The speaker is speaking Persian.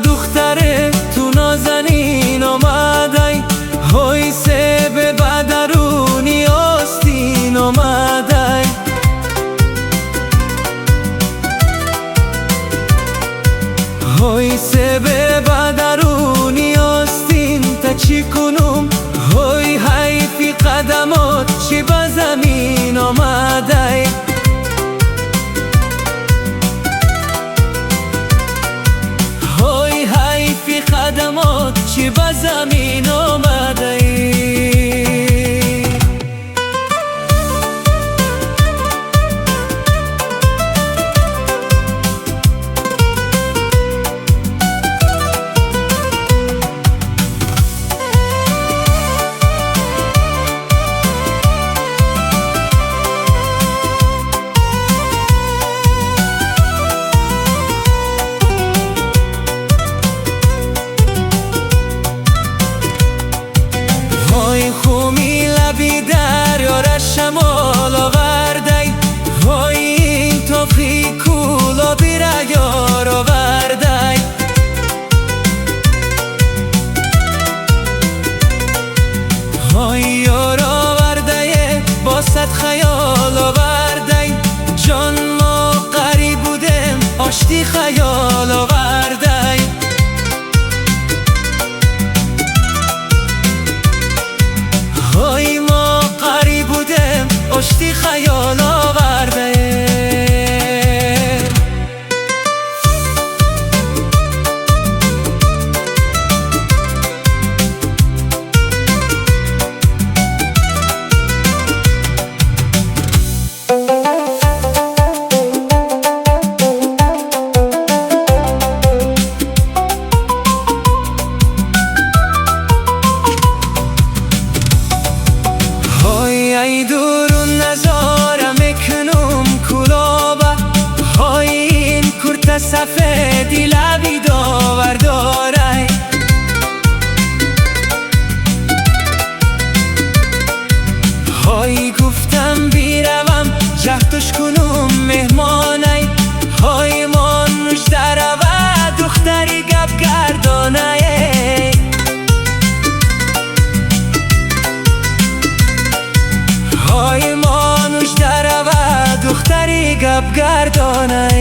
دختره تو نازنین آمدی، های سه به بدرونی آستین آمدی. های سه به بدرونی آستین تا چی کنم، های حیفی قدمات چی به زمین آمدی. قدمات چی به زمین آمده. خومی لبی دریا را شمال آوردی، وای این توفی کولا بیره یار آوردی. وای یار آورده با صد خیال آوردی، جان ما غریب بودم آشتی خیال آوردی. های ما قریب بودم آشتی خیال آورده. ای دورون نظاره میکنم کلابه، های این کرت سفیدی لبی داور داره. های گفتم بیروم جهتش کنم مهمانه، های من مجده روه دختری گپ گردانه. های مانوش در و دختری گپ گردانه.